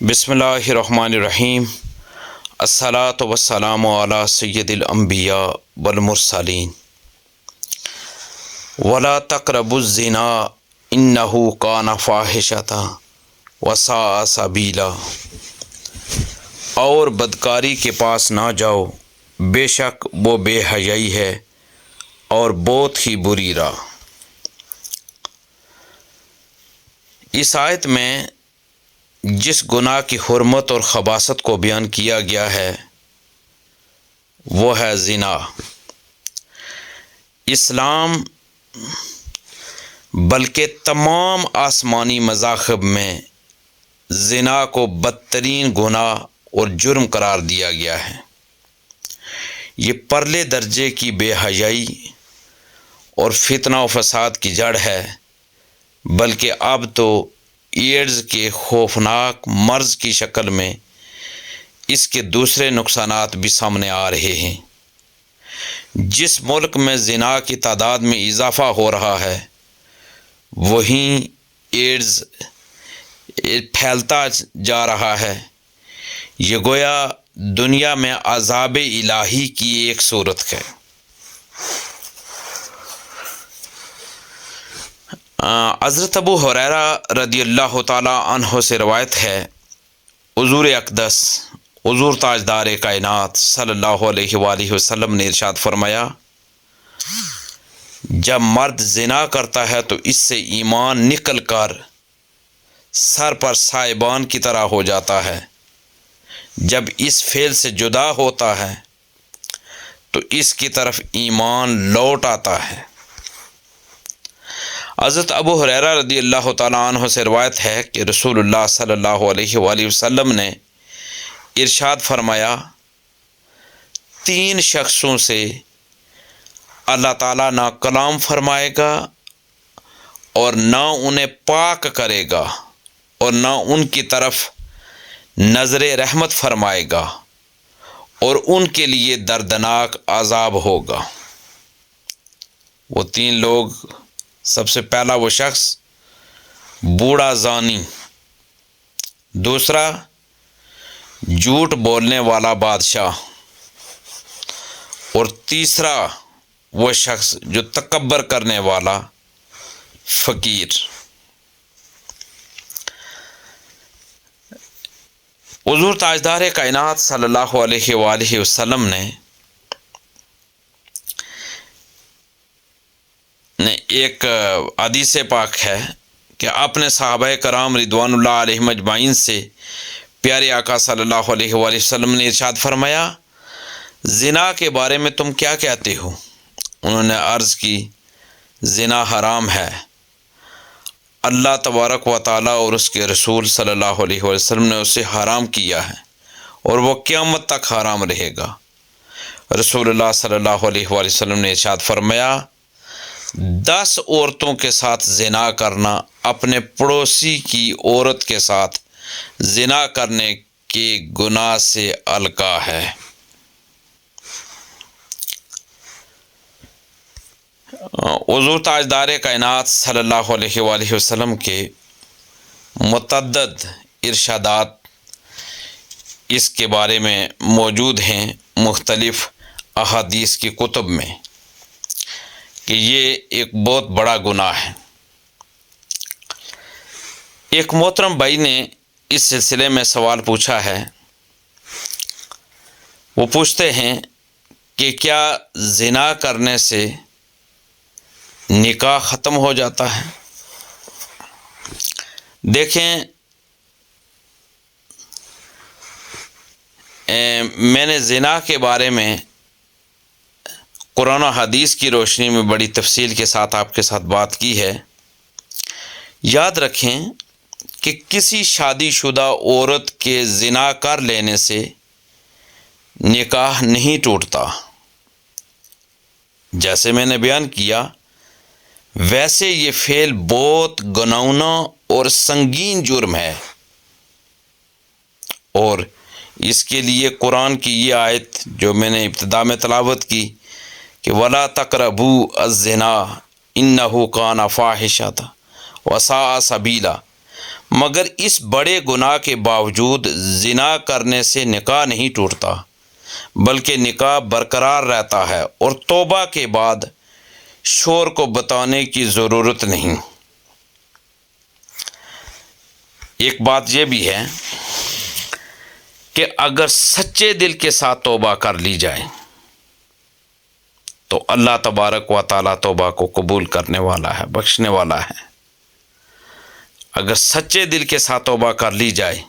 بسم اللہ الرحمن الرحیم۔ الصلاۃ والسلام علی سید الانبیاء والمرسلین۔ ولا تقربوا الزنا انہ کان فاحشۃ وساء سبیلا۔ اور بدکاری کے پاس نہ جاؤ، بے شک وہ بے حیائی ہے اور بہت ہی بری راہ۔ اس آیت میں جس گناہ کی حرمت اور خباثت کو بیان کیا گیا ہے وہ ہے زنا۔ اسلام بلکہ تمام آسمانی مذاہب میں زنا کو بدترین گناہ اور جرم قرار دیا گیا ہے۔ یہ پرلے درجے کی بے حیائی اور فتنہ و فساد کی جڑ ہے، بلکہ اب تو ایڈز کے خوفناک مرض کی شکل میں اس کے دوسرے نقصانات بھی سامنے آ رہے ہیں۔ جس ملک میں زنا کی تعداد میں اضافہ ہو رہا ہے وہیں ایڈز پھیلتا جا رہا ہے۔ یہ گویا دنیا میں عذاب الہی کی ایک صورت ہے۔ حضرت ابو ہریرہ رضی اللہ تعالی عنہ سے روایت ہے، حضور اقدس حضور تاجدار کائنات صلی اللہ علیہ وآلہ وسلم نے ارشاد فرمایا، جب مرد زنا کرتا ہے تو اس سے ایمان نکل کر سر پر سائبان کی طرح ہو جاتا ہے۔ جب اس فعل سے جدا ہوتا ہے تو اس کی طرف ایمان لوٹ آتا ہے۔ حضرت ابو ہریرہ رضی اللہ تعالیٰ عنہ سے روایت ہے کہ رسول اللہ صلی اللہ علیہ وآلہ وسلم نے ارشاد فرمایا، 3 شخصوں سے اللہ تعالیٰ نہ کلام فرمائے گا اور نہ انہیں پاک کرے گا اور نہ ان کی طرف نظر رحمت فرمائے گا اور ان کے لیے دردناک عذاب ہوگا۔ وہ 3 لوگ، سب سے پہلا وہ شخص بوڑھا زانی، دوسرا جھوٹ بولنے والا بادشاہ، اور تیسرا وہ شخص جو تکبر کرنے والا فقیر۔ حضور تاجدار کائنات صلی اللہ علیہ وآلہ وسلم نے ایک حدیث پاک ہے کہ اپنے صحابہ کرام رضوان اللہ علیہم اجمعین سے پیارے آقا صلی اللہ علیہ وآلہ وسلم نے ارشاد فرمایا، زنا کے بارے میں تم کیا کہتے ہو؟ انہوں نے عرض کی، زنا حرام ہے، اللہ تبارک و تعالیٰ اور اس کے رسول صلی اللہ علیہ وسلم نے اسے حرام کیا ہے اور وہ قیامت تک حرام رہے گا۔ رسول اللہ صلی اللہ علیہ وآلہ وسلم نے ارشاد فرمایا، 10 عورتوں کے ساتھ زنا کرنا اپنے پڑوسی کی عورت کے ساتھ زنا کرنے کے گناہ سے القا ہے۔ حضور تاجدار کائنات صلی اللہ علیہ وآلہ وسلم کے متعدد ارشادات اس کے بارے میں موجود ہیں مختلف احادیث کی کتب میں کہ یہ ایک بہت بڑا گناہ ہے۔ ایک محترم بھائی نے اس سلسلے میں سوال پوچھا ہے۔ وہ پوچھتے ہیں کہ کیا زنا کرنے سے نکاح ختم ہو جاتا ہے؟ دیکھیں، میں نے زنا کے بارے میں قرآن و حدیث کی روشنی میں بڑی تفصیل کے ساتھ آپ کے ساتھ بات کی ہے۔ یاد رکھیں کہ کسی شادی شدہ عورت کے زنا کر لینے سے نکاح نہیں ٹوٹتا۔ جیسے میں نے بیان کیا، ویسے یہ فعل بہت گناؤنا اور سنگین جرم ہے، اور اس کے لیے قرآن کی یہ آیت جو میں نے ابتدا میں تلاوت کی کہ وَلَا تَقْرَبُوا الزِّنَا إِنَّهُ كَانَ فَاحِشَةً وَسَاءَ سَبِيلًا، مگر اس بڑے گناہ کے باوجود زنا کرنے سے نکاح نہیں ٹوٹتا، بلکہ نکاح برقرار رہتا ہے اور توبہ کے بعد شوہر کو بتانے کی ضرورت نہیں۔ ایک بات یہ بھی ہے کہ اگر سچے دل کے ساتھ توبہ کر لی جائے تو اللہ تبارک و تعالیٰ توبہ کو قبول کرنے والا ہے، بخشنے والا ہے۔ اگر سچے دل کے ساتھ توبہ کر لی جائے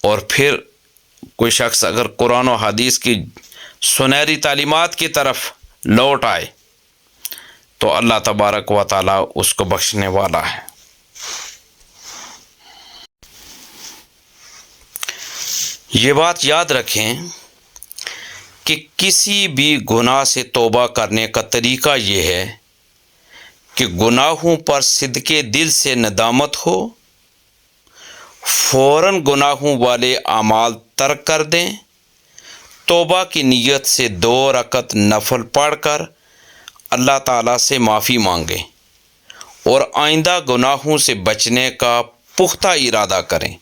اور پھر کوئی شخص اگر قرآن و حدیث کی سنہری تعلیمات کی طرف لوٹ آئے تو اللہ تبارک و تعالیٰ اس کو بخشنے والا ہے۔ یہ بات یاد رکھیں کہ کسی بھی گناہ سے توبہ کرنے کا طریقہ یہ ہے کہ گناہوں پر صدقے دل سے ندامت ہو، فوراً گناہوں والے اعمال ترک کر دیں، توبہ کی نیت سے 2 رکعت نفل پڑھ کر اللہ تعالیٰ سے معافی مانگیں اور آئندہ گناہوں سے بچنے کا پختہ ارادہ کریں،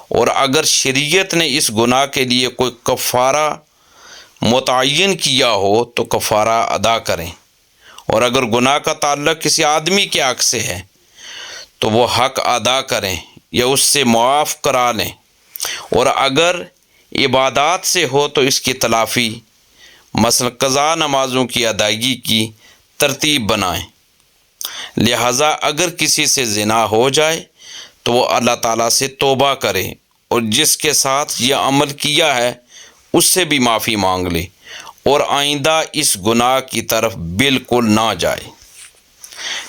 اور اگر شریعت نے اس گناہ کے لیے کوئی کفارہ متعین کیا ہو تو کفارہ ادا کریں، اور اگر گناہ کا تعلق کسی آدمی کے حق سے ہے تو وہ حق ادا کریں یا اس سے معاف کرا لیں، اور اگر عبادات سے ہو تو اس کی تلافی مثلا قضا نمازوں کی ادائیگی کی ترتیب بنائیں۔ لہٰذا اگر کسی سے زنا ہو جائے تو وہ اللہ تعالیٰ سے توبہ کرے اور جس کے ساتھ یہ عمل کیا ہے اس سے بھی معافی مانگ لے اور آئندہ اس گناہ کی طرف بالکل نہ جائے۔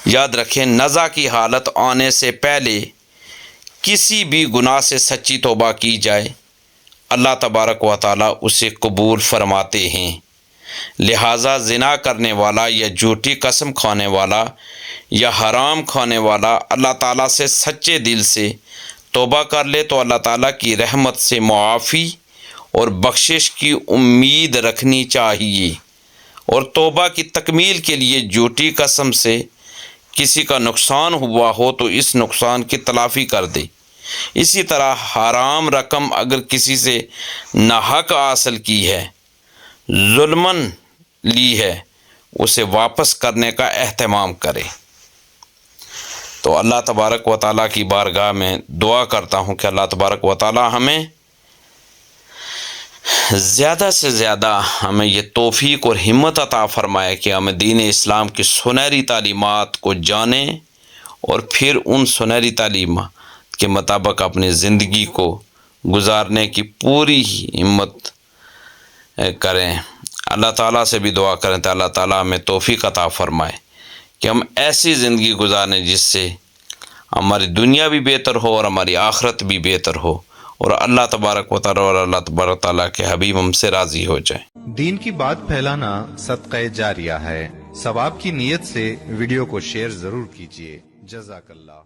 یاد رکھیں، نزع کی حالت آنے سے پہلے کسی بھی گناہ سے سچی توبہ کی جائے اللہ تبارک و تعالیٰ اسے قبول فرماتے ہیں۔ لہٰذا زنا کرنے والا یا جھوٹی قسم کھانے والا یا حرام کھانے والا اللہ تعالیٰ سے سچے دل سے توبہ کر لے تو اللہ تعالیٰ کی رحمت سے معافی اور بخشش کی امید رکھنی چاہیے، اور توبہ کی تکمیل کے لیے جھوٹی قسم سے کسی کا نقصان ہوا ہو تو اس نقصان کی تلافی کر دے۔ اسی طرح حرام رقم اگر کسی سے ناحق حاصل کی ہے، ظلماً لی ہے، اسے واپس کرنے کا اہتمام کرے۔ تو اللہ تبارک و تعالیٰ کی بارگاہ میں دعا کرتا ہوں کہ اللہ تبارک و تعالیٰ ہمیں زیادہ سے زیادہ ہمیں یہ توفیق اور ہمت عطا فرمائے کہ ہمیں دین اسلام کی سنہری تعلیمات کو جانیں اور پھر ان سنہری تعلیمات کے مطابق اپنی زندگی کو گزارنے کی پوری ہمت کریں۔ اللہ تعالیٰ سے بھی دعا کریں تو اللہ تعالیٰ ہمیں توفیق عطا فرمائے کہ ہم ایسی زندگی گزاریں جس سے ہماری دنیا بھی بہتر ہو اور ہماری آخرت بھی بہتر ہو، اور اللہ تبارک و تعالیٰ اور اللہ تبارک و تعالیٰ کے حبیب ہم سے راضی ہو جائیں۔ دین کی بات پھیلانا صدقہ جاریہ ہے، ثواب کی نیت سے ویڈیو کو شیئر ضرور کیجیے۔ جزاک اللہ۔